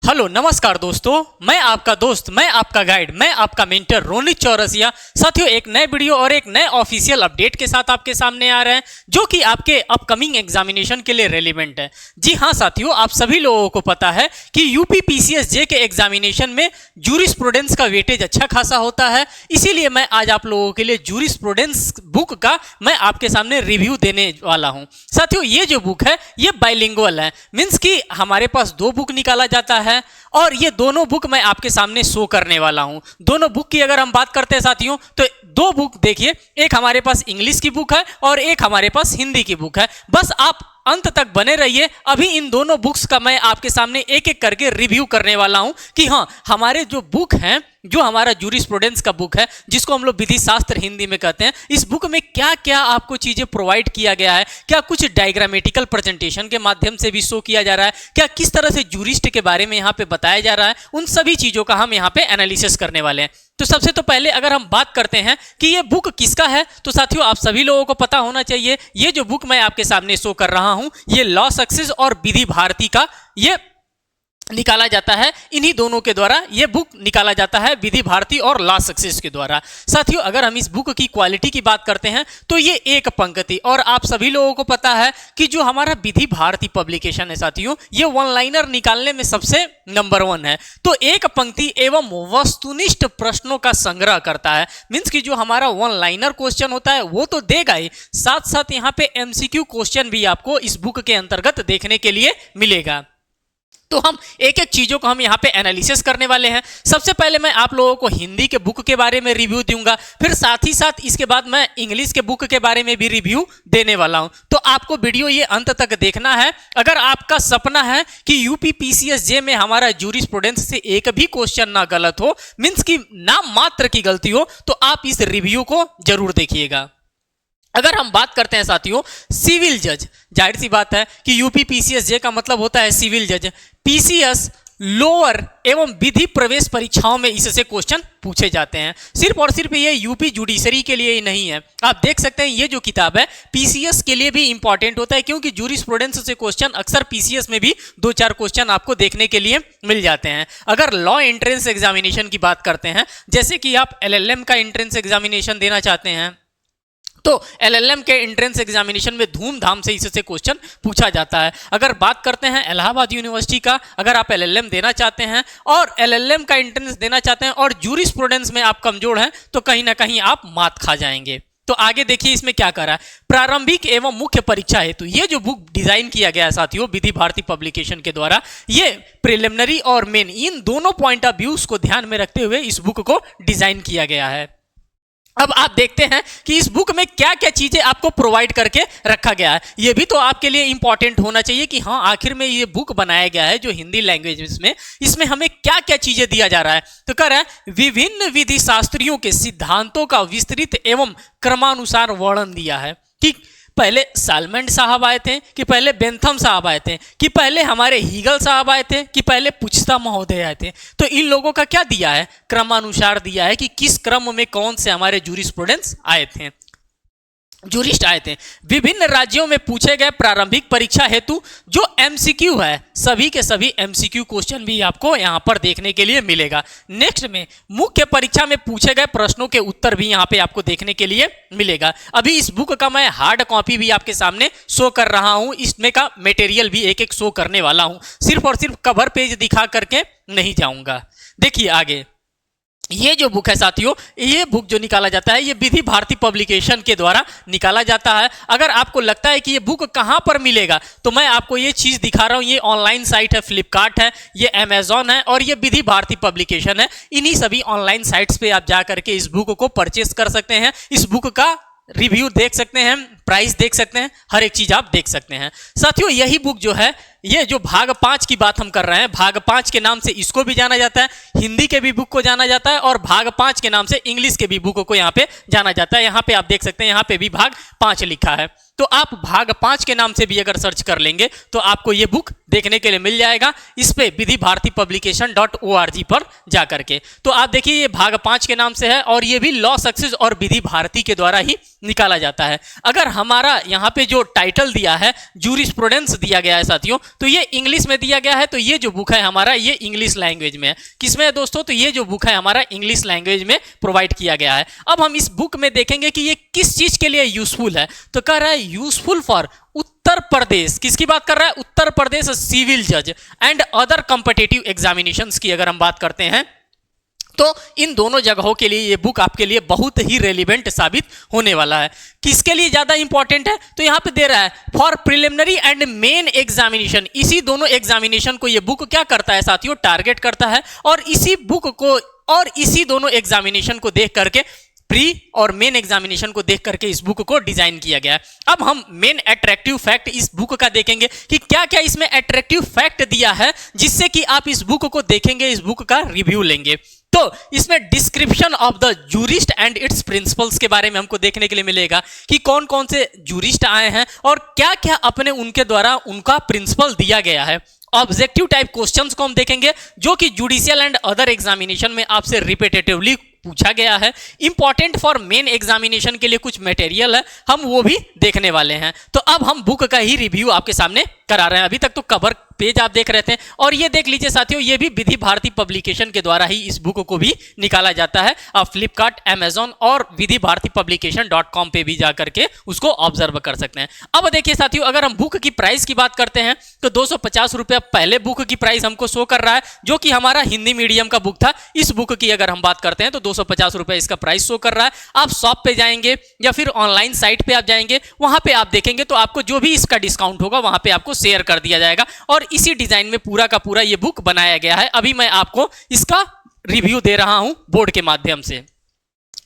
Hello नमस्कार दोस्तों, मैं आपका दोस्त, मैं आपका गाइड, मैं आपका मेंटर रोनित चौरसिया। साथियों, एक नए वीडियो और एक नए ऑफिशियल अपडेट के साथ आपके सामने आ रहे हैं जो कि आपके अपकमिंग एग्जामिनेशन के लिए रेलिवेंट है। जी हाँ साथियों, आप सभी लोगों को पता है कि यूपी पीसीएस-जे के एग्जामिनेशन में जूरिस्प्रूडेंस का वेटेज अच्छा खासा होता है। इसीलिए मैं आज आप लोगों के लिए जूरिस्प्रूडेंस बुक का मैं आपके सामने रिव्यू देने वाला हूँ। साथियों, ये जो बुक है ये बाइलिंगुअल है, मीन्स कि हमारे पास दो बुक निकाला जाता है और ये दोनों बुक मैं आपके सामने शो करने वाला हूं। दोनों बुक की अगर हम बात करते हैं साथियों, तो दो बुक देखिए, एक हमारे पास इंग्लिश की बुक है और एक हमारे पास हिंदी की बुक है। बस आप अंत तक बने रहिए, अभी इन दोनों बुक्स का मैं आपके सामने एक एक करके रिव्यू करने वाला हूं कि हाँ, हमारे जो बुक हैं, जो हमारा जूरिस्प्रूडेंस का बुक है जिसको हम लोग विधि शास्त्र हिंदी में कहते हैं, इस बुक में क्या क्या आपको चीजें प्रोवाइड किया गया है, क्या कुछ डायग्रामेटिकल प्रेजेंटेशन के माध्यम से भी शो किया जा रहा है, क्या किस तरह से जूरिस्ट के बारे में यहाँ पे बताया जा रहा है, उन सभी चीजों का हम यहाँ पे एनालिसिस करने वाले हैं। तो सबसे तो पहले अगर हम बात करते हैं कि ये बुक किसका है, तो साथियों आप सभी लोगों को पता होना चाहिए, ये जो बुक मैं आपके सामने शो कर रहा हूं ये लॉ सक्सेस और विधि भारती का ये निकाला जाता है। इन्हीं दोनों के द्वारा ये बुक निकाला जाता है, विधि भारती और लॉ सक्सेस के द्वारा। साथियों, अगर हम इस बुक की क्वालिटी की बात करते हैं तो ये एक पंक्ति, और आप सभी लोगों को पता है कि जो हमारा विधि भारती पब्लिकेशन है साथियों, ये वन लाइनर निकालने में सबसे नंबर 1 है। तो एक पंक्ति एवं वस्तुनिष्ठ प्रश्नों का संग्रह करता है, मीन्स कि जो हमारा वन लाइनर क्वेश्चन होता है वो तो देगा ही, साथ साथ यहाँ पे एमसीक्यू क्वेश्चन भी आपको इस बुक के अंतर्गत देखने के लिए मिलेगा। तो हम एक एक चीजों को हम यहाँ पे एनालिसिस करने वाले हैं। सबसे पहले मैं आप लोगों को हिंदी के बुक के बारे में रिव्यू दूंगा, फिर साथ ही साथ इसके बाद मैं इंग्लिश के बुक के बारे में भी रिव्यू देने वाला हूं। तो आपको वीडियो ये अंत तक देखना है। अगर आपका सपना है कि यूपी पीसीएस-जे में हमारा जूरिस्प्रूडेंस से एक भी क्वेश्चन ना गलत हो, मीन्स की नाम मात्र की गलती हो, तो आप इस रिव्यू को जरूर देखिएगा। अगर हम बात करते हैं साथियों सिविल जज, जाहिर सी बात है कि यूपी पीसीएस-जे का मतलब होता है सिविल जज। पीसीएस लोअर एवं विधि प्रवेश परीक्षाओं में इससे क्वेश्चन पूछे जाते हैं। सिर्फ और सिर्फ ये यूपी जुडिशरी के लिए ही नहीं है, आप देख सकते हैं ये जो किताब है पीसीएस के लिए भी इंपॉर्टेंट होता है, क्योंकि जूरिस्प्रूडेंस से क्वेश्चन अक्सर पीसीएस में भी 2-4 क्वेश्चन आपको देखने के लिए मिल जाते हैं। अगर लॉ एंट्रेंस एग्जामिनेशन की बात करते हैं, जैसे कि आप एलएलएम का एंट्रेंस एग्जामिनेशन देना चाहते हैं, तो एलएलएम के एंट्रेंस एग्जामिनेशन में धूमधाम से इससे क्वेश्चन पूछा जाता है। अगर बात करते हैं इलाहाबाद यूनिवर्सिटी का, अगर आप एलएलएम देना चाहते हैं और एलएलएम का एंट्रेंस देना चाहते हैं और जूरिस्प्रूडेंस में आप कमजोर हैं, तो कहीं ना कहीं आप मात खा जाएंगे। तो आगे देखिए इसमें क्या करा है। प्रारंभिक एवं मुख्य परीक्षा हेतु ये जो बुक डिजाइन किया गया है साथियों विधि भारती पब्लिकेशन के द्वारा, ये प्रिलिमिनरी और मेन इन दोनों पॉइंट ऑफ व्यूज को ध्यान में रखते हुए इस बुक को डिजाइन किया गया है। अब आप देखते हैं कि इस बुक में क्या क्या चीजें आपको प्रोवाइड करके रखा गया है। ये भी तो आपके लिए इंपॉर्टेंट होना चाहिए कि हाँ, आखिर में ये बुक बनाया गया है जो हिंदी लैंग्वेज में, इसमें हमें क्या क्या चीजें दिया जा रहा है। तो कह रहा है विभिन्न विधि शास्त्रियों के सिद्धांतों का विस्तृत एवं क्रमानुसार वर्णन दिया है। ठीक, पहले सालमेंट साहब आए थे, कि पहले बेंथम साहब आए थे, कि पहले हमारे हीगल साहब आए थे, कि पहले पुछता महोदय आए थे। तो इन लोगों का क्या दिया है, क्रमानुसार दिया है कि किस क्रम में कौन से हमारे जूरिस्प्रूडेंस आए थे, जूरिस्ट आए थे। विभिन्न राज्यों में पूछे गए प्रारंभिक परीक्षा हेतु जो एमसीक्यू है, सभी के सभी एमसीक्यू क्वेश्चन भी आपको यहां पर देखने के लिए मिलेगा। नेक्स्ट में मुख्य परीक्षा में पूछे गए प्रश्नों के उत्तर भी यहां पे आपको देखने के लिए मिलेगा। अभी इस बुक का मैं हार्ड कॉपी भी आपके सामने शो कर रहा हूं, इसमें का मटेरियल भी एक एक शो करने वाला हूं, सिर्फ और सिर्फ कवर पेज दिखा करके नहीं जाऊंगा। देखिए आगे ये जो बुक है साथियों, ये बुक जो निकाला जाता है ये विधि भारती पब्लिकेशन के द्वारा निकाला जाता है। अगर आपको लगता है कि ये बुक कहां पर मिलेगा, तो मैं आपको ये चीज दिखा रहा हूं, ये ऑनलाइन साइट है, फ्लिपकार्ट है, ये अमेजॉन है और ये विधि भारती पब्लिकेशन है। इन्हीं सभी ऑनलाइन साइट्स पे आप जा करके इस बुक को परचेस कर सकते हैं, इस बुक का रिव्यू देख सकते हैं, प्राइस देख सकते हैं, हर एक चीज आप देख सकते हैं। साथियों, यही बुक जो है, ये जो भाग 5 की बात हम कर रहे हैं, भाग 5 के नाम से इसको भी जाना जाता है, हिंदी के भी बुक को जाना जाता है और भाग 5 के नाम से इंग्लिश के भी बुक को यहाँ पे जाना जाता है। यहाँ पे आप देख सकते हैं, यहाँ पे भी भाग 5 लिखा है। तो आप भाग 5 के नाम से भी अगर सर्च कर लेंगे तो आपको ये बुक देखने के लिए मिल जाएगा, इस पे विधि भारती publication.org पर जाकर के। तो आप देखिए ये भाग 5 के नाम से है और ये भी लॉ सक्सेस और विधि भारती के द्वारा ही निकाला जाता है। अगर हमारा यहाँ पे जो टाइटल दिया है जूरिस्प्रूडेंस दिया गया है साथियों, तो ये इंग्लिश में दिया गया है। तो ये जो बुक है हमारा ये इंग्लिश लैंग्वेज में है। किसमें है दोस्तों? तो ये जो बुक है हमारा इंग्लिश लैंग्वेज में प्रोवाइड किया गया है। अब हम इस बुक में देखेंगे कि ये किस चीज के लिए यूजफुल है। तो कह रहा है यूजफुल फॉर उत्तर प्रदेश, किसकी बात कर रहा है? उत्तर प्रदेश सिविल जज एंड अदर कॉम्पिटिटिव एग्जामिनेशंस की अगर हम बात करते हैं तो इन दोनों जगहों के लिए ये बुक आपके लिए बहुत ही रेलिवेंट साबित होने वाला है। किसके लिए ज्यादा इंपॉर्टेंट है? तो यहां पे दे रहा है for preliminary and main examination. इसी दोनों एग्जामिनेशन को ये बुक क्या करता है साथियों? टारगेट करता है। और इसी बुक को और इसी दोनों एग्जामिनेशन को देख करके प्री और मेन एग्जामिनेशन को देख करके इस बुक को डिजाइन किया गया है। अब हम मेन अट्रैक्टिव फैक्ट इस बुक का देखेंगे कि क्या क्या इसमें अट्रैक्टिव फैक्ट दिया है जिससे कि आप इस बुक को देखेंगे, इस बुक का रिव्यू लेंगे। तो इसमें description of the jurist and it's principles के बारे में हमको देखने के लिए मिलेगा कि कौन कौन से जूरिस्ट आए हैं और क्या क्या अपने उनके द्वारा उनका प्रिंसिपल दिया गया है। ऑब्जेक्टिव टाइप क्वेश्चंस को हम देखेंगे जो कि जुडिशियल एंड अदर एग्जामिनेशन में आपसे रिपीटेटिवली पूछा गया है। इंपॉर्टेंट फॉर मेन एग्जामिनेशन के लिए कुछ मटेरियल है, हम वो भी देखने वाले हैं। तो अब हम बुक का ही रिव्यू आपके सामने करा रहे हैं। अभी तक तो कवर पेज आप देख रहे थे और ये देख लीजिए साथियों, ये भी विधि भारती पब्लिकेशन के द्वारा ही इस बुक को भी निकाला जाता है। आप फ्लिपकार्ट, अमेजॉन और विधि भारती publication.com पे भी जाकर के उसको ऑब्जर्व कर सकते हैं। अब देखिए साथियों, अगर हम बुक की प्राइस की बात करते हैं तो 250 रुपया पहले बुक की प्राइस हमको शो कर रहा है, जो कि हमारा हिंदी मीडियम का बुक था। इस बुक की अगर हम बात करते हैं तो 250 रुपए इसका प्राइस शो कर रहा है। आप शॉप पे जाएंगे या फिर ऑनलाइन साइट पे आप जाएंगे, वहां पे आप देखेंगे तो आपको जो भी इसका डिस्काउंट होगा वहां पे आपको शेयर कर दिया जाएगा और इसी डिजाइन में पूरा का पूरा ये बुक बनाया गया है। अभी मैं आपको इसका रिव्यू दे रहा हूं बोर्ड के माध्यम से।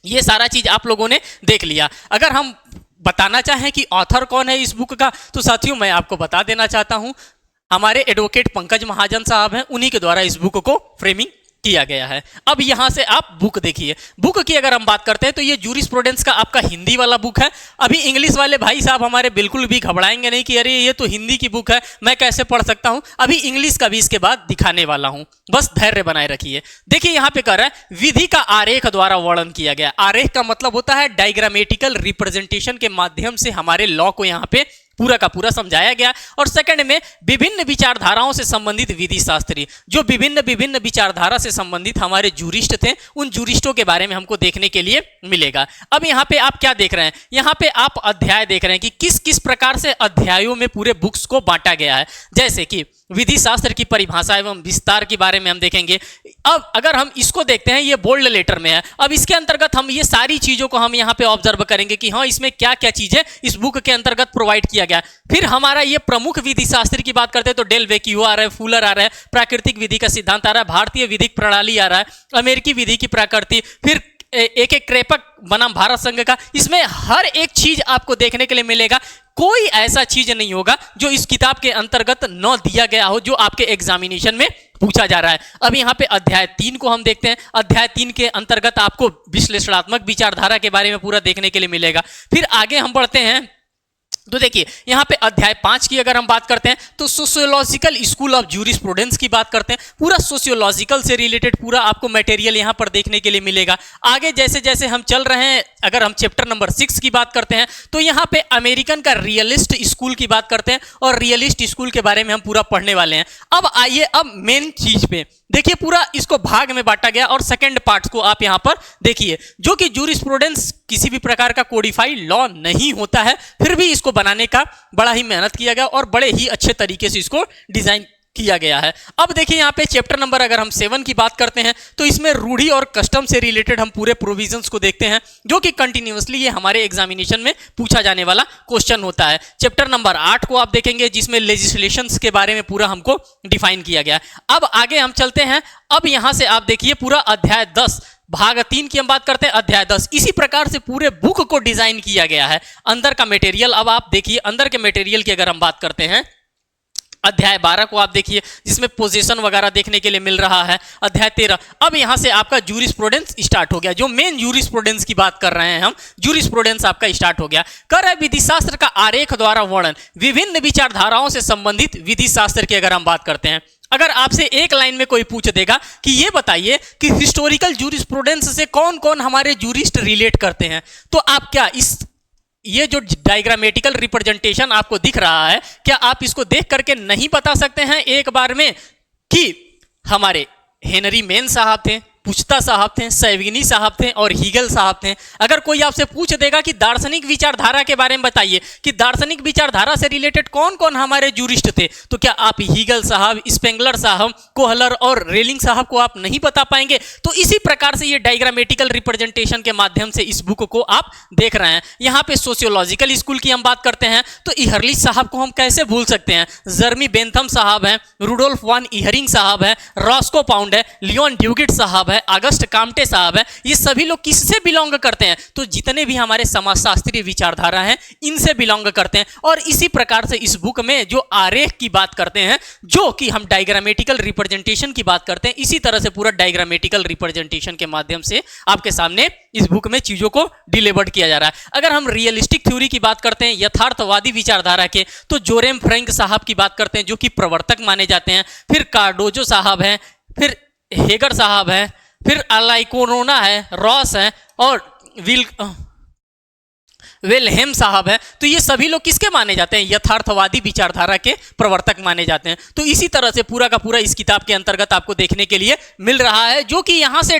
ये सारा चीज आप लोगों ने देख लिया। अगर हम बताना चाहें कि ऑथर कौन है इस बुक का, तो साथियों मैं आपको बता देना चाहता हूं, हमारे एडवोकेट पंकज महाजन साहब हैं, उन्हीं के द्वारा इस बुक को फ्रेमिंग किया गया है। अब यहां से आप बुक देखिए। बुक की अगर हम बात करते हैं तो ये जूरिस्प्रूडेंस का आपका हिंदी वाला बुक है। अभी इंग्लिश वाले भाई साहब हमारे बिल्कुल भी घबराएंगे नहीं कि अरे ये तो हिंदी की बुक है, मैं कैसे पढ़ सकता हूं। अभी इंग्लिश का भी इसके बाद दिखाने वाला हूं, बस धैर्य बनाए रखिए। देखिए यहां पे कह रहा है विधि का आरेख द्वारा वर्णन किया गया। आरेख का मतलब होता है डायग्रामेटिकल रिप्रेजेंटेशन के माध्यम से हमारे लॉ को यहां पे पूरा का पूरा समझाया गया। और सेकंड में विभिन्न विचारधाराओं से संबंधित विधि शास्त्री, जो विभिन्न विचारधारा से संबंधित हमारे जूरिस्ट थे, उन जूरिस्टों के बारे में हमको देखने के लिए मिलेगा। अब यहाँ पे आप क्या देख रहे हैं? यहाँ पे आप अध्याय देख रहे हैं कि किस किस प्रकार से अध्यायों में पूरे बुक्स को बांटा गया है। जैसे कि विधि शास्त्र की परिभाषा एवं विस्तार के बारे में हम देखेंगे। अब अगर हम इसको देखते हैं, ये बोल्ड लेटर में है। अब इसके अंतर्गत हम ये सारी चीजों को हम यहाँ पे ऑब्जर्व करेंगे कि हाँ इसमें क्या क्या चीजें इस बुक के अंतर्गत प्रोवाइड किया गया। फिर हमारा ये प्रमुख विधि शास्त्र की बात करते हैं तो डेल वेक्यू आ रहा है, फूलर आ रहा है, प्राकृतिक विधि का सिद्धांत आ रहा है, भारतीय विधिक प्रणाली आ रहा है, अमेरिकी विधि की प्रकृति, फिर एक एक क्रेपक बनाम भारत संघ का। इसमें हर एक चीज आपको देखने के लिए मिलेगा। कोई ऐसा चीज नहीं होगा जो इस किताब के अंतर्गत न दिया गया हो जो आपके एग्जामिनेशन में पूछा जा रहा है। अब यहाँ पे अध्याय 3 को हम देखते हैं। अध्याय 3 के अंतर्गत आपको विश्लेषणात्मक विचारधारा के बारे में पूरा देखने के लिए मिलेगा। फिर आगे हम बढ़ते हैं तो देखिए यहाँ पे अध्याय 5 की अगर हम बात करते हैं तो सोशियोलॉजिकल स्कूल ऑफ जूरिस्प्रूडेंस की बात करते हैं। पूरा सोशियोलॉजिकल से रिलेटेड पूरा आपको मटेरियल यहाँ पर देखने के लिए मिलेगा। आगे जैसे जैसे हम चल रहे हैं, अगर हम चैप्टर नंबर 6 की बात करते हैं तो यहाँ पे अमेरिकन का रियलिस्ट स्कूल की बात करते हैं और रियलिस्ट स्कूल के बारे में हम पूरा पढ़ने वाले हैं। अब आइए अब मेन चीज पे देखिए, पूरा इसको भाग में बांटा गया और सेकंड पार्ट को आप यहां पर देखिए, जो कि जूरिस्प्रूडेंस किसी भी प्रकार का कोडिफाइड लॉ नहीं होता है, फिर भी इसको बनाने का बड़ा ही मेहनत किया गया और बड़े ही अच्छे तरीके से इसको डिजाइन किया गया है। अब देखिए यहाँ पे चैप्टर नंबर अगर हम 7 की बात करते हैं तो इसमें रूढ़ी और कस्टम से रिलेटेड हम पूरे प्रोविजंस को देखते हैं, जो कि कंटिन्यूअसली ये हमारे एग्जामिनेशन में पूछा जाने वाला क्वेश्चन होता है। चैप्टर नंबर 8 को आप देखेंगे जिसमें लेजिस्लेशंस के बारे में पूरा हमको डिफाइन किया गया। अब आगे हम चलते हैं। अब यहां से आप देखिए पूरा अध्याय 10 भाग 3 की हम बात करते हैं। अध्याय 10 इसी प्रकार से पूरे बुक को डिजाइन किया गया है। अंदर का मटेरियल, अब आप देखिए अंदर के मटेरियल की अगर हम बात करते हैं, अध्याय 12 को आप देखिए जिसमें पोजीशन वगैरह देखने के लिए मिल रहा है। अध्याय 13, अब यहां से आपका जूरिस्प्रूडेंस स्टार्ट हो गया। जो मेन जूरिस्प्रूडेंस की बात कर रहे हैं हम, जूरिस्प्रूडेंस आपका स्टार्ट हो गया। कर है विधि शास्त्र का आरेख द्वारा वर्णन, विभिन्न विचारधाराओं से संबंधित विधि शास्त्र की अगर हम बात करते हैं। अगर आपसे एक लाइन में कोई पूछ देगा कि ये बताइए कि हिस्टोरिकल जूरिस्प्रूडेंस से कौन कौन हमारे जूरिस्ट रिलेट करते हैं, तो आप क्या इस ये जो डायग्रामेटिकल रिप्रेजेंटेशन आपको दिख रहा है, क्या आप इसको देख करके नहीं बता सकते हैं एक बार में कि हमारे हेनरी मेन साहब थे, पुछता साहब थे, सैविगनी साहब थे और हीगल साहब थे? अगर कोई आपसे पूछ देगा कि दार्शनिक विचारधारा के बारे में बताइए कि दार्शनिक विचारधारा से रिलेटेड कौन कौन हमारे जूरिस्ट थे, तो क्या आप हीगल साहब, स्पेंगलर साहब, कोहलर और रेलिंग साहब को आप नहीं बता पाएंगे? तो इसी प्रकार से ये डायग्रामेटिकल रिप्रेजेंटेशन के माध्यम से इस बुक को आप देख रहे हैं। यहाँ पे सोशियोलॉजिकल स्कूल की हम बात करते हैं तो इहरलिच साहब को हम कैसे भूल सकते हैं? जर्मी बेंथम साहब हैं, रुडोल्फ वान इहरिंग साहब हैं, रॉस्को पाउंड है, लियोन ड्यूगिट साहब है, अगस्ट काम्टे साहब है। ये सभी लोग किससे बिलोंग करते हैं? तो जितने भी हमारे समाजशास्त्रीय विचारधारा हैं इनसे बिलोंग करते हैं। और इसी प्रकार से इस बुक में जो आरेख की बात करते हैं, जो कि हम डायग्रामेटिकल रिप्रेजेंटेशन की बात करते हैं, इसी तरह से पूरा डायग्रामेटिकल रिप्रेजेंटेशन के माध्यम से आपके सामने इस बुक में चीजों को डिलीवर्ड किया जा रहा है। अगर हम रियलिस्टिक थ्योरी की बात करते हैं, यथार्थवादी विचारधारा के, तो जोरेम फ्रैंक साहब की बात करते हैं जो कि प्रवर्तक माने जाते हैं। फिर कार्डोजो साहब हैं, फिर हेगर साहब हैं, फिर अलाइकोरोना है, रॉस है और विल्हेम साहब है। तो ये सभी लोग किसके माने जाते हैं? यथार्थवादी विचारधारा के प्रवर्तक माने जाते हैं। तो इसी तरह से पूरा का पूरा इस किताब के अंतर्गत आपको देखने के लिए मिल रहा है, जो कि यहां से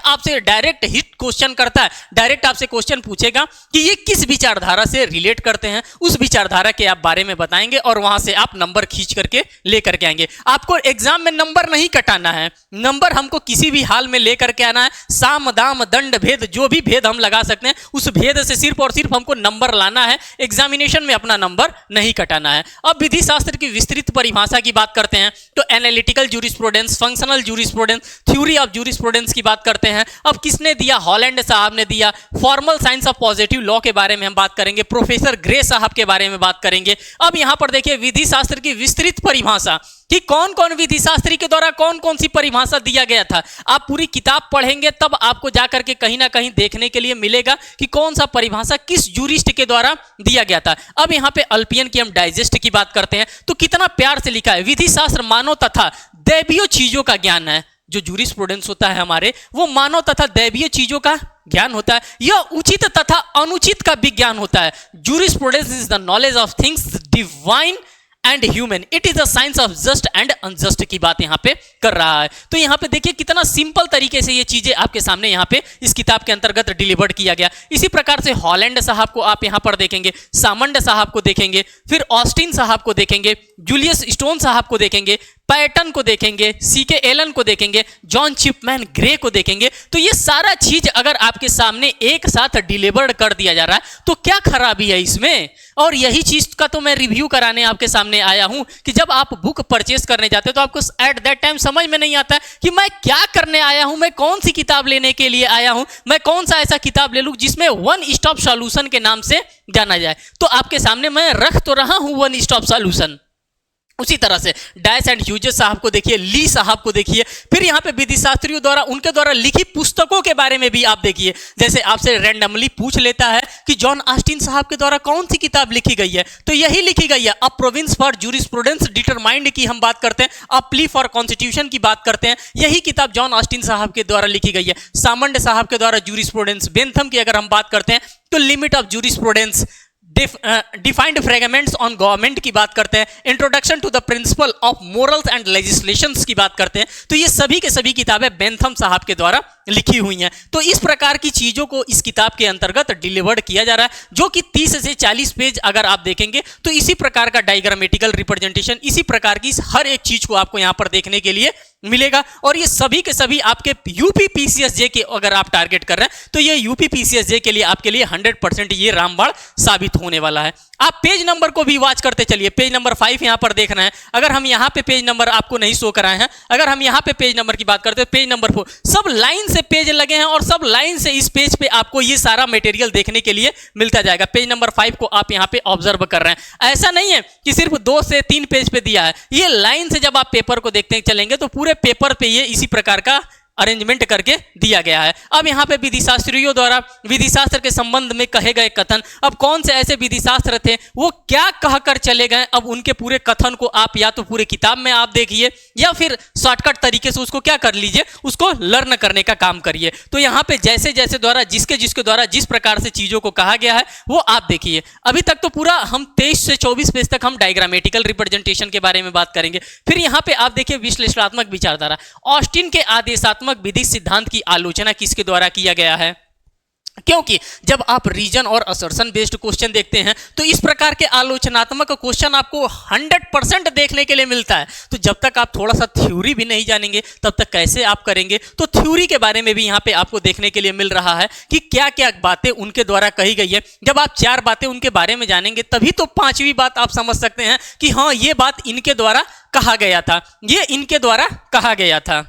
आपसे डायरेक्ट हिट क्वेश्चन करता है। डायरेक्ट आपसे क्वेश्चन पूछेगा कि ये किस विचारधारा से रिलेट करते हैं, उस विचारधारा के आप बारे में बताएंगे और वहां से आप नंबर खींच करके लेकर के आएंगे। आपको एग्जाम में नंबर नहीं कटाना है, नंबर हमको किसी भी हाल में लेकर के आना है। साम दाम दंड भेद, जो भी भेद हम लगा सकते हैं, उस भेद से सिर्फ और सिर्फ हमको नंबर लाना है, एग्जामिनेशन में अपना नंबर नहीं कटाना है। अब विधि शास्त्र की विस्तृत परिभाषा की बात करते हैं तो analytical jurisprudence, functional jurisprudence, theory of jurisprudence की बात करते हैं। अब किसने दिया? हॉलैंड साहब ने दिया। Formal science of positive law के बारे में हम बात करेंगे, प्रोफेसर ग्रे साहब के बारे में बात करेंगे। अब यहां पर देखिए विधि शास्त्र की विस्तृत परिभाषा कि कौन कौन विधि शास्त्री के द्वारा कौन कौन सी परिभाषा दिया गया था। आप पूरी किताब पढ़ेंगे तब आपको जाकर के कहीं ना कहीं देखने के लिए मिलेगा कि कौन सा परिभाषा किस जूरिस्ट के द्वारा दिया गया था। अब यहाँ पे अल्पियन की हम डाइजेस्ट की बात करते हैं तो कितना प्यार से लिखा है, विधि शास्त्र मानव तथा दैवीय चीजों का ज्ञान है। जो जूरिस्प्रूडेंस होता है हमारे, वो मानव तथा दैवीय चीजों का ज्ञान होता है। यह उचित तथा अनुचित का विज्ञान होता है। Jurisprudence is the knowledge of things divine and human, it is the science of just and unjust की बात यहां पे कर रहा है। तो यहां पे देखिए कितना सिंपल तरीके से ये चीजें आपके सामने यहां पे इस किताब के अंतर्गत डिलीवर्ड किया गया। इसी प्रकार से हॉलैंड साहब को आप यहां पर देखेंगे, सामंड साहब को देखेंगे, फिर ऑस्टिन साहब को देखेंगे, जूलियस स्टोन साहब को देखेंगे, पैटन को देखेंगे, सीके एलन को देखेंगे, जॉन चिपमैन ग्रे को देखेंगे। तो ये सारा चीज अगर आपके सामने एक साथ डिलीवर्ड कर दिया जा रहा है तो क्या खराबी है इसमें? और यही चीज का तो मैं रिव्यू कराने आपके सामने आया हूं कि जब आप बुक परचेस करने जाते हो तो आपको एट दैट टाइम समझ में नहीं आता कि मैं क्या करने आया हूं, मैं कौन सी किताब लेने के लिए आया हूं, मैं कौन सा ऐसा किताब ले लूं जिसमें वन स्टॉप सॉल्यूशन के नाम से जाना जाए। तो आपके सामने मैं रख तो रहा हूं वन स्टॉप सॉल्यूशन। उसी तरह से डायस एंड ह्यूजेस साहब को देखिए, ली साहब को देखिए, फिर यहाँ पे विधि शास्त्रियों द्वारा उनके द्वारा लिखी पुस्तकों के बारे में भी आप देखिए। जैसे आपसे रैंडमली पूछ लेता है कि जॉन ऑस्टिन साहब के द्वारा कौन सी किताब लिखी गई है, तो यही लिखी गई है। अ प्रोविंस फॉर जूरिस्प्रूडेंस डिटरमाइंड की हम बात करते हैं, अ प्ली फॉर कॉन्स्टिट्यूशन की बात करते हैं, यही किताब जॉन ऑस्टिन साहब के द्वारा लिखी गई है। सामंड साहब के द्वारा जूरिस्प्रूडेंस, बेंथम की अगर हम बात करते हैं तो limit of jurisprudence, defined fragments on government की बात करते हैं, introduction to the principle of morals and legislations की बात करते हैं। तो ये सभी के सभी किताबें बेंथम साहब के द्वारा लिखी हुई हैं। तो इस प्रकार की चीजों को इस किताब के अंतर्गत डिलीवर्ड किया जा रहा है, जो कि 30 से 40 पेज अगर आप देखेंगे तो इसी प्रकार का डायग्रामेटिकल रिप्रेजेंटेशन, इसी प्रकार की हर एक चीज को आपको यहां पर देखने के लिए मिलेगा। और ये सभी के सभी आपके यूपी पीसीएसजे के अगर आप टारगेट कर रहे हैं तो ये यूपी पीसीएसजे के लिए आपके लिए 100% ये रामबाण साबित होने वाला है। आप पेज नंबर को भी वॉच करते चलिए। पेज नंबर 5 यहां पर देख रहे हैं। अगर हम यहां पे पेज नंबर आपको नहीं शो कराए हैं, अगर हम यहां पे पेज नंबर की बात करते हैं, पेज नंबर 4 सब लाइन से पेज लगे हैं और सब लाइन से इस पेज पे आपको ये सारा मटेरियल देखने के लिए मिलता जाएगा। पेज नंबर 5 को आप यहां पे ऑब्जर्व कर रहे हैं। ऐसा नहीं है कि सिर्फ 2 से 3 पेज पे दिया है, ये लाइन से जब आप पेपर को देखते चलेंगे तो पूरे पेपर पे ये इसी प्रकार का अरेंजमेंट करके दिया गया है। अब यहाँ पे विधि शास्त्रियों द्वारा विधि शास्त्र के संबंध में कहे गए कथन, अब कौन से ऐसे विधि शास्त्र थे वो क्या कहकर चले गए, अब उनके पूरे कथन को आप या तो पूरे किताब में आप देखिए या फिर शॉर्टकट तरीके से उसको क्या कर लीजिए, उसको लर्न करने का काम करिए। तो यहाँ पे जैसे जैसे द्वारा जिसके द्वारा जिस प्रकार से चीजों को कहा गया है वो आप देखिए। अभी तक तो पूरा हम 23 से 24 पेज तक हम डायग्रामेटिकल रिप्रेजेंटेशन के बारे में बात करेंगे। फिर यहाँ पे आप देखिए विश्लेषणात्मक विचारधारा, ऑस्टिन के आदेशात्मक विधि सिद्धांत की आलोचना किसके द्वारा किया गया है, क्योंकि जब आप रीजन और असर्शन बेस्ड क्वेश्चन देखते हैं तो इस प्रकार के आलोचनात्मक क्वेश्चन आपको 100% देखने के लिए मिलता है। तो जब तक आप थोड़ा सा थ्योरी भी नहीं जानेंगे तब तक कैसे आप करेंगे। तो थ्योरी के बारे में भी यहाँ पे आपको देखने के लिए मिल रहा है कि क्या क्या बातें उनके द्वारा कही गई है। जब आप 4 बातें उनके बारे में जानेंगे तभी तो 5वीं बात आप समझ सकते हैं कि हाँ ये बात इनके द्वारा कहा गया था, ये इनके द्वारा कहा गया था।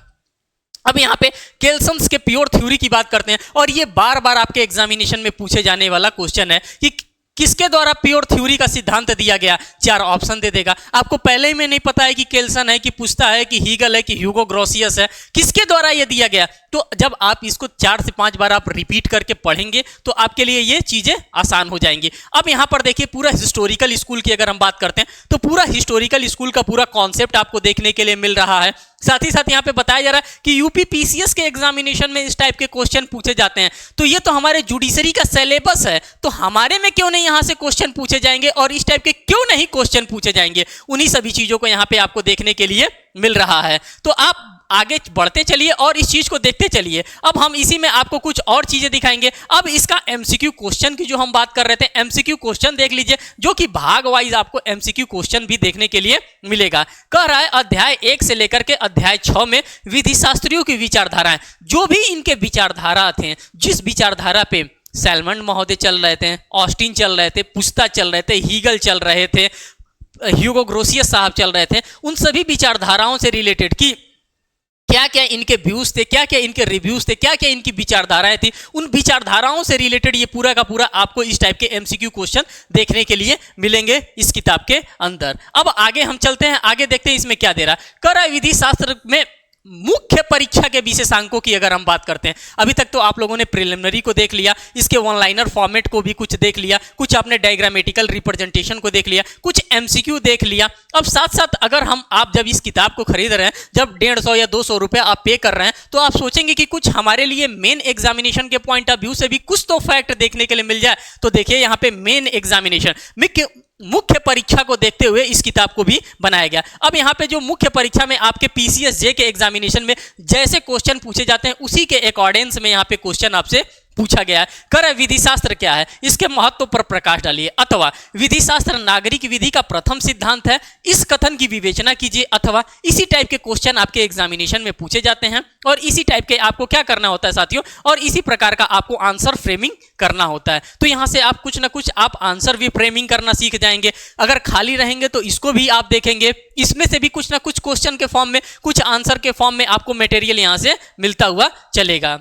अब यहाँ पे केल्सन्स के प्योर थ्योरी की बात करते हैं और ये बार बार आपके एग्जामिनेशन में पूछे जाने वाला क्वेश्चन है कि किसके द्वारा प्योर थ्योरी का सिद्धांत दिया गया। 4 ऑप्शन दे देगा। आपको पहले ही में नहीं पता है कि केल्सन है कि पुस्ता है कि हीगल है कि ह्यूगो ग्रोसियस है, किसके द्वारा ये दिया गया। तो जब आप इसको 4 से 5 बार आप रिपीट करके पढ़ेंगे तो आपके लिए ये चीजें आसान हो जाएंगी। अब यहाँ पर देखिए पूरा हिस्टोरिकल स्कूल की अगर हम बात करते हैं तो पूरा हिस्टोरिकल स्कूल का पूरा कॉन्सेप्ट आपको देखने के लिए मिल रहा है। साथ ही साथ यहाँ पे बताया जा रहा है कि यूपी पीसीएस के एग्जामिनेशन में इस टाइप के क्वेश्चन पूछे जाते हैं। तो ये तो हमारे जुडिशरी का सिलेबस है, तो हमारे में क्यों नहीं यहाँ से क्वेश्चन पूछे जाएंगे और इस टाइप के क्यों नहीं क्वेश्चन पूछे जाएंगे। उन्हीं सभी चीजों को यहाँ पे आपको देखने के लिए मिल रहा है। तो आप आगे बढ़ते चलिए और इस चीज को देखते चलिए। अब हम इसी में आपको कुछ और चीजें दिखाएंगे। अब इसका एमसीक्यू क्वेश्चन की जो हम बात कर रहे थे, एमसीक्यू क्वेश्चन देख लीजिए, जो कि भाग वाइज आपको एमसीक्यू क्वेश्चन भी देखने के लिए मिलेगा। कह रहा है अध्याय 1 से लेकर के अध्याय 6 में विधि शास्त्रियों की विचारधाराएं, जो भी इनके विचारधारा थे, जिस विचारधारा पे सैलमन महोदय चल रहे थे, ऑस्टिन चल रहे थे, पुस्ता चल रहे थे, हीगल चल रहे थे, ह्यूगो ग्रोसियस साहब चल रहे थे, उन सभी विचारधाराओं से रिलेटेड की क्या क्या इनके व्यूज थे, क्या क्या इनके रिव्यूज थे, क्या क्या इनकी विचारधाराएं थी, उन विचारधाराओं से रिलेटेड ये पूरा का पूरा आपको इस टाइप के एमसीक्यू क्वेश्चन देखने के लिए मिलेंगे इस किताब के अंदर। अब आगे हम चलते हैं, आगे देखते हैं इसमें क्या दे रहा है। कर विधि शास्त्र में मुख्य परीक्षा के विशेषांकों की अगर हम बात करते हैं, अभी तक तो आप लोगों ने प्रिलिमिनरी को देख लिया, इसके वन लाइनर फॉर्मेट को भी कुछ देख लिया, कुछ आपने डायग्रामेटिकल रिप्रेजेंटेशन को देख लिया, कुछ एमसीक्यू देख लिया। अब साथ साथ अगर आप जब इस किताब को खरीद रहे हैं, जब 150 या 200 रुपये आप पे कर रहे हैं, तो आप सोचेंगे कि कुछ हमारे लिए मेन एग्जामिनेशन के पॉइंट ऑफ व्यू से भी कुछ तो फैक्ट देखने के लिए मिल जाए। तो देखिए यहाँ पे मेन एग्जामिनेशन मुख्य परीक्षा को देखते हुए इस किताब को भी बनाया गया। अब यहाँ पे जो मुख्य परीक्षा में आपके पीसीएस जे के एग्जामिनेशन में जैसे क्वेश्चन पूछे जाते हैं उसी के अकॉर्डेंस में यहाँ पे क्वेश्चन आपसे पूछा गया है। कर विधि शास्त्र क्या है, इसके महत्व पर प्रकाश डालिए, अथवा विधि शास्त्र नागरिक विधि का प्रथम सिद्धांत है, इस कथन की विवेचना कीजिए। अथवा इसी टाइप के क्वेश्चन आपके एग्जामिनेशन में पूछे जाते हैं और इसी टाइप के आपको क्या करना होता है साथियों, और इसी प्रकार का आपको आंसर फ्रेमिंग करना होता है। तो यहाँ से आप कुछ ना कुछ आप आंसर भी फ्रेमिंग करना सीख जाएंगे। अगर खाली रहेंगे तो इसको भी आप देखेंगे, इसमें से भी कुछ ना कुछ क्वेश्चन के फॉर्म में, कुछ आंसर के फॉर्म में आपको मटेरियल यहाँ से मिलता हुआ चलेगा।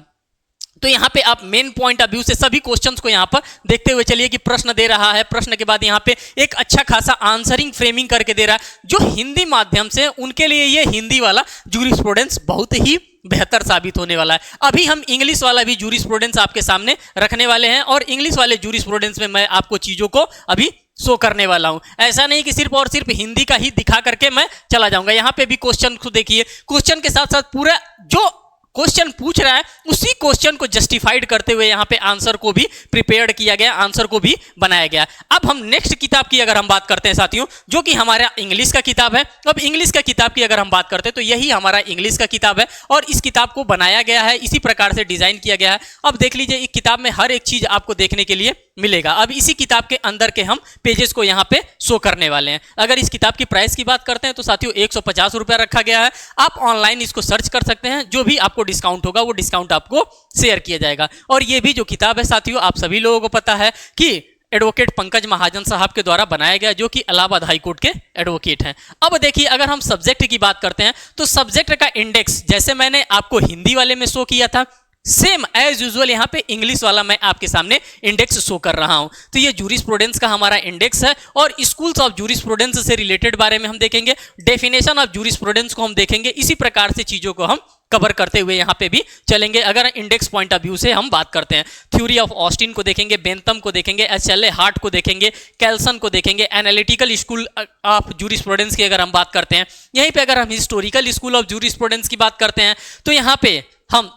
तो यहाँ पे आप मेन पॉइंट ऑफ व्यू से सभी क्वेश्चंस को यहाँ पर देखते हुए चलिए कि प्रश्न दे रहा है, प्रश्न के बाद यहाँ पे एक अच्छा खासा आंसरिंग फ्रेमिंग करके दे रहा है। जो हिंदी माध्यम से उनके लिए ये हिंदी वाला जूरिस्प्रूडेंस बहुत ही बेहतर साबित होने वाला है। अभी हम इंग्लिश वाला भी जूरिस्प्रूडेंस आपके सामने रखने वाले हैं और इंग्लिश वाले जूरिस्प्रूडेंस में मैं आपको चीजों को अभी शो करने वाला हूं। ऐसा नहीं कि सिर्फ और सिर्फ हिंदी का ही दिखा करके मैं चला जाऊंगा। यहाँ पे भी क्वेश्चन को देखिए, क्वेश्चन के साथ साथ पूरा जो क्वेश्चन पूछ रहा है उसी क्वेश्चन को जस्टिफाइड करते हुए यहाँ पे आंसर को भी प्रिपेयर्ड किया गया, आंसर को भी बनाया गया। अब हम नेक्स्ट किताब की अगर हम बात करते हैं साथियों, जो कि हमारा इंग्लिश का किताब है। अब इंग्लिश का किताब की अगर हम बात करते हैं तो यही हमारा इंग्लिश का किताब है और इस किताब को बनाया गया है, इसी प्रकार से डिजाइन किया गया है। अब देख लीजिए इस किताब में हर एक चीज आपको देखने के लिए मिलेगा। अब इसी किताब के अंदर के हम पेजेस को यहाँ पे शो करने वाले हैं। अगर इस किताब की प्राइस की बात करते हैं तो साथियों 150 रुपया रखा गया है। आप ऑनलाइन इसको सर्च कर सकते हैं, जो भी आपको डिस्काउंट होगा वो डिस्काउंट आपको शेयर किया जाएगा। और ये भी जो किताब है साथियों, आप सभी लोगों को पता है कि एडवोकेट पंकज महाजन साहब के द्वारा बनाया गया, जो कि इलाहाबाद हाईकोर्ट के एडवोकेट हैं। अब देखिए अगर हम सब्जेक्ट की बात करते हैं तो सब्जेक्ट का इंडेक्स जैसे मैंने आपको हिंदी वाले में शो किया था, सेम एज यूजुअल यहाँ पे इंग्लिश वाला मैं आपके सामने इंडेक्स शो कर रहा हूं। तो ये जूरिस्प्रूडेंस का हमारा इंडेक्स है और स्कूल्स ऑफ जूरिस्प्रूडेंस से रिलेटेड बारे में हम देखेंगे, डेफिनेशन ऑफ जूरिस्प्रूडेंस को हम देखेंगे, इसी प्रकार से चीजों को हम कवर करते हुए यहाँ पे भी चलेंगे। अगर इंडेक्स पॉइंट ऑफ व्यू से हम बात करते हैं, थ्योरी ऑफ ऑस्टिन को देखेंगे, बेंथम को देखेंगे, एचएलए हार्ट को देखेंगे, कैल्सन को देखेंगे, एनालिटिकल स्कूल ऑफ जूरिस्प्रूडेंस की अगर हम बात करते हैं, यहीं पे अगर हम हिस्टोरिकल स्कूल ऑफ जूरिस्प्रूडेंस की बात करते हैं तो यहाँ पे हम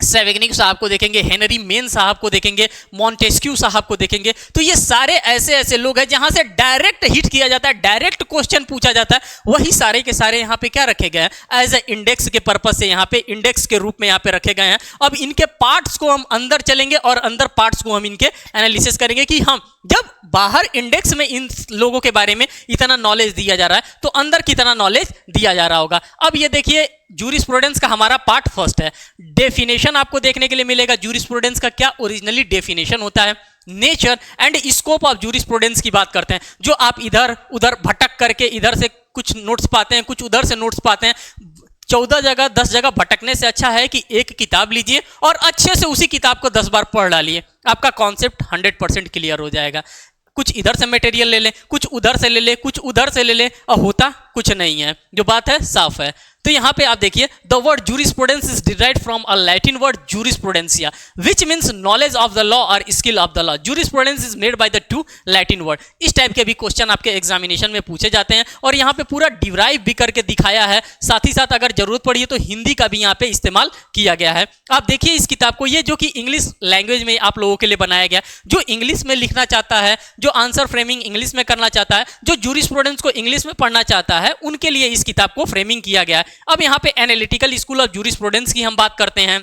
सेवेगनिक साहब को देखेंगे, हेनरी मेन साहब को देखेंगे, मॉन्टेस्क्यू साहब को देखेंगे। तो ये सारे ऐसे ऐसे लोग हैं जहां से डायरेक्ट हिट किया जाता है, डायरेक्ट क्वेश्चन पूछा जाता है, वही सारे के सारे यहाँ पे क्या रखे गए हैं एज ए इंडेक्स के पर्पज से, यहाँ पे इंडेक्स के रूप में यहाँ पे रखे गए हैं। अब इनके पार्ट्स को हम अंदर चलेंगे और अंदर पार्ट्स को हम इनके एनालिसिस करेंगे कि हम जब बाहर इंडेक्स में इन लोगों के बारे में इतना नॉलेज दिया जा रहा है तो अंदर कितना नॉलेज दिया जा रहा होगा। अब ये देखिए जूरिस्प्रूडेंस का हमारा पार्ट फर्स्ट है, डेफिनेशन आपको देखने के लिए मिलेगा। जूरिस्प्रूडेंस का क्या ओरिजिनली डेफिनेशन होता है, nature and scope of jurisprudence की बात करते हैं, जो आप इधर उधर भटक करके इधर से कुछ नोट्स पाते हैं, कुछ उधर से नोट्स पाते हैं। 14 जगह 10 जगह भटकने से अच्छा है कि एक किताब लीजिए और अच्छे से उसी किताब को 10 बार पढ़ डालिए, आपका कॉन्सेप्ट 100% क्लियर हो जाएगा। कुछ इधर से मटेरियल ले लें, कुछ उधर से ले लें, कुछ उधर से ले लें, और होता कुछ नहीं है। जो बात है साफ है। तो यहां पे आप देखिए, the word jurisprudence is derived from a Latin word jurisprudentia which means knowledge of the law और skill of the law. Jurisprudence is made by the two Latin word. इस टाइप के भी क्वेश्चन आपके एग्जामिनेशन में पूछे जाते हैं और यहाँ पे पूरा डिराइव भी करके दिखाया है। साथ ही साथ अगर जरूरत पड़ी तो हिंदी का भी यहाँ पे इस्तेमाल किया गया है। आप देखिए इस किताब को, ये जो कि इंग्लिश लैंग्वेज में आप लोगों के लिए बनाया गया, जो इंग्लिश में लिखना चाहता है, जो आंसर फ्रेमिंग इंग्लिश में करना चाहता है, जो जूरिस्प्रूडेंस को इंग्लिश में पढ़ना चाहता है, उनके लिए इस किताब को फ्रेमिंग किया गया है। अब यहाँ पे एनालिटिकल स्कूल ऑफ जूरिस्प्रूडेंस की हम बात करते हैं।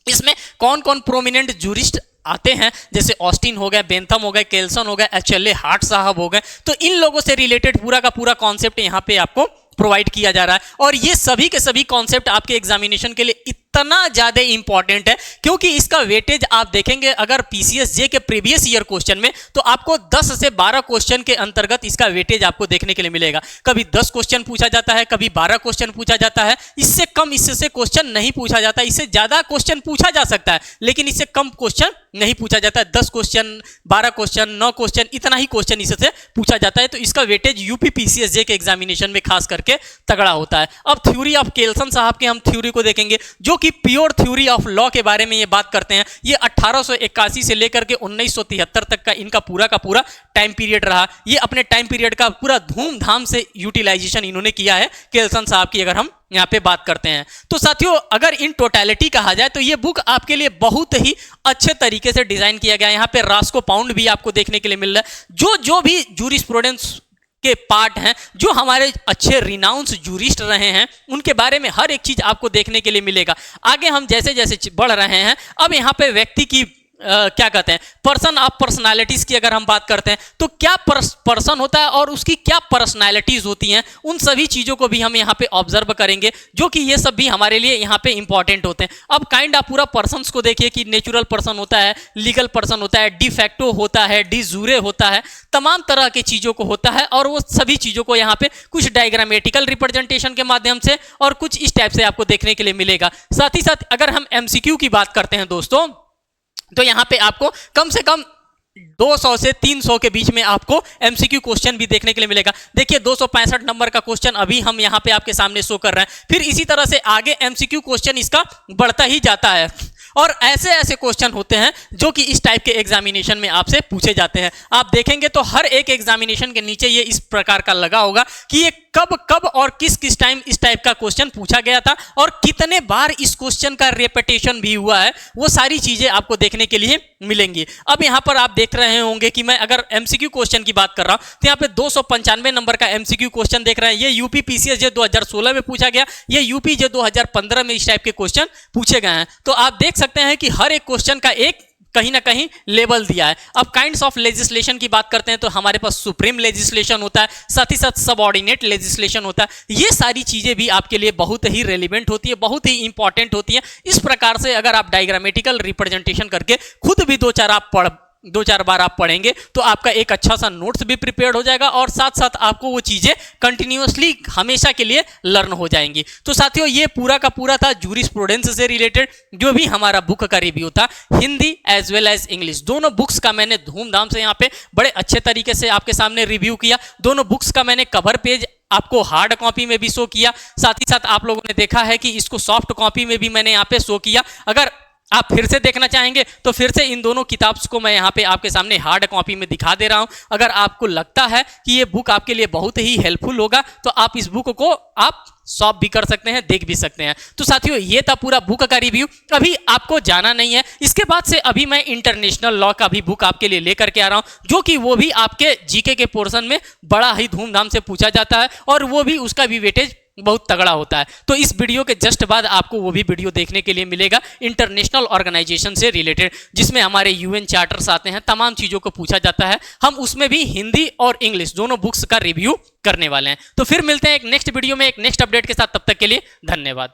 इसमें कौन कौन प्रोमिनेंट जूरिस्ट आते हैं, जैसे ऑस्टिन हो गए, बेंथम हो गए, केल्सन हो गए, एचएलए हार्ट साहब हो गए। तो इन लोगों से रिलेटेड पूरा का पूरा कॉन्सेप्ट यहाँ पे आपको प्रोवाइड किया जा रहा है और ये सभी के सभी कॉन्सेप्ट आपके एग्जामिनेशन के लिए इतना ज्यादा इंपॉर्टेंट है क्योंकि इसका वेटेज आप देखेंगे अगर पीसीएसजे के प्रीवियस ईयर क्वेश्चन में तो आपको 10 से 12 क्वेश्चन के अंतर्गत इसका वेटेज आपको देखने के लिए मिलेगा। कभी 10 क्वेश्चन पूछा जाता है, कभी 12 क्वेश्चन पूछा जाता है, इससे कम इससे क्वेश्चन नहीं पूछा जाता। इससे ज्यादा क्वेश्चन पूछा जा सकता है लेकिन इससे कम क्वेश्चन नहीं पूछा जाता है। 10 क्वेश्चन, 12 क्वेश्चन, 9 क्वेश्चन, इतना ही क्वेश्चन इससे पूछा जाता है। तो इसका वेटेज यूपी पीसीएसजे के एग्जामिनेशन में खास करके तगड़ा होता है। अब थ्योरी ऑफ केल्सन साहब के हम थ्योरी को देखेंगे, जो कि प्योर थ्योरी ऑफ लॉ के बारे में ये बात करते हैं। ये 1881 से लेकर के 1973 तक का इनका पूरा का पूरा टाइम पीरियड रहा। ये अपने टाइम पीरियड का पूरा धूमधाम से यूटिलाइजेशन इन्होंने किया है केल्सन साहब की, अगर हम यहाँ पे बात करते हैं। तो साथियों अगर इन टोटलिटी कहा जाए तो ये बुक आपके लिए बहुत ही अच्छे तरीके से डिजाइन किया गया है। यहाँ पे रास्को पाउंड भी आपको देखने के लिए मिल रहा है। जो भी जूरिस्प्रूडेंस के पार्ट हैं, जो हमारे अच्छे रिनाउंस जूरिस्ट रहे हैं, उनके बारे में हर एक चीज आपको देखने के लिए मिलेगा। आगे हम जैसे जैसे बढ़ रहे हैं, अब यहाँ पे व्यक्ति की क्या कहते हैं, पर्सन ऑफ पर्सनालिटीज की अगर हम बात करते हैं तो क्या पर्सन होता है और उसकी क्या पर्सनालिटीज होती हैं, उन सभी चीजों को भी हम यहाँ पे ऑब्जर्व करेंगे, जो कि ये सब भी हमारे लिए यहाँ पे इंपॉर्टेंट होते हैं। अब काइंड ऑफ पूरा पर्सन्स को देखिए कि नेचुरल पर्सन होता है, लीगल पर्सन होता है, डी फैक्टो होता है, डी जूरे होता है, तमाम तरह की चीजों को होता है और वो सभी चीजों को यहाँ पे कुछ डायग्रामेटिकल रिप्रेजेंटेशन के माध्यम से और कुछ इस टाइप से आपको देखने के लिए मिलेगा। साथ ही साथ अगर हम एमसीक्यू की बात करते हैं दोस्तों, तो यहां पे आपको कम से कम 200 से 300 के बीच में आपको एमसीक्यू क्वेश्चन भी देखने के लिए मिलेगा। देखिए 265 नंबर का क्वेश्चन अभी हम यहां पे आपके सामने शो कर रहे हैं। फिर इसी तरह से आगे एमसीक्यू क्वेश्चन इसका बढ़ता ही जाता है और ऐसे ऐसे क्वेश्चन होते हैं जो कि इस टाइप के एग्जामिनेशन में आपसे पूछे जाते हैं। आप देखेंगे तो हर एक एग्जामिनेशन के नीचे ये इस प्रकार का लगा होगा कि ये कब कब और किस किस टाइम इस टाइप का क्वेश्चन पूछा गया था और कितने बार इस क्वेश्चन का रिपीटेशन भी हुआ है, वो सारी चीजें आपको देखने के लिए मिलेंगी। अब यहाँ पर आप देख रहे होंगे कि मैं अगर एमसीक्यू क्वेश्चन की बात कर रहा हूं तो यहाँ पे 295 नंबर का एमसीक्यू क्वेश्चन देख रहे हैं। ये यूपी पीसीएसजे 2016 में पूछा गया, ये यूपी जे 2015 में इस टाइप के क्वेश्चन पूछे गए हैं। तो आप देख सकते हैं कि हर एक क्वेश्चन का एक कहीं ना कहीं लेवल दिया है। अब काइंड्स ऑफ लेजिस्लेशन की बात करते हैं तो हमारे पास सुप्रीम लेजिस्लेशन होता है, साथ ही साथ सबऑर्डिनेट लेजिस्लेशन होता है। ये सारी चीजें भी आपके लिए बहुत ही रेलिवेंट होती है, बहुत ही इंपॉर्टेंट होती है। इस प्रकार से अगर आप डायग्रामेटिकल रिप्रेजेंटेशन करके खुद भी 2-4 आप 2-4 बार आप पढ़ेंगे तो आपका एक अच्छा सा नोट्स भी प्रिपेयर हो जाएगा और साथ साथ आपको वो चीजें कंटिन्यूअसली हमेशा के लिए लर्न हो जाएंगी। तो साथियों ये पूरा का पूरा था जूरिस्प्रूडेंस से रिलेटेड जो भी हमारा बुक का रिव्यू था, Hindi as well as English दोनों बुक्स का मैंने धूमधाम से यहाँ पे बड़े अच्छे तरीके से आपके सामने रिव्यू किया। दोनों बुक्स का मैंने कवर पेज आपको हार्ड कॉपी में भी शो किया, साथ ही साथ आप लोगों ने देखा है कि इसको सॉफ्ट कॉपी में भी मैंने यहाँ पे शो किया। अगर आप फिर से देखना चाहेंगे तो फिर से इन दोनों किताब्स को मैं यहाँ पे आपके सामने हार्ड कॉपी में दिखा दे रहा हूं। अगर आपको लगता है कि ये बुक आपके लिए बहुत ही हेल्पफुल होगा तो आप इस बुक को आप शॉप भी कर सकते हैं, देख भी सकते हैं। तो साथियों ये था पूरा बुक का रिव्यू। अभी आपको जाना नहीं है, इसके बाद से अभी मैं इंटरनेशनल लॉ का भी बुक आपके लिए लेकर के आ रहा हूं जो कि वो भी आपके जीके के पोर्शन में बड़ा ही धूमधाम से पूछा जाता है और वो भी उसका भी वेटेज बहुत तगड़ा होता है। तो इस वीडियो के जस्ट बाद आपको वो भी वीडियो देखने के लिए मिलेगा इंटरनेशनल ऑर्गेनाइजेशन से रिलेटेड, जिसमें हमारे यूएन चार्टर्स आते हैं, तमाम चीजों को पूछा जाता है। हम उसमें भी हिंदी और इंग्लिश दोनों बुक्स का रिव्यू करने वाले हैं। तो फिर मिलते हैं एक नेक्स्ट वीडियो में एक नेक्स्ट अपडेट के साथ, तब तक के लिए धन्यवाद।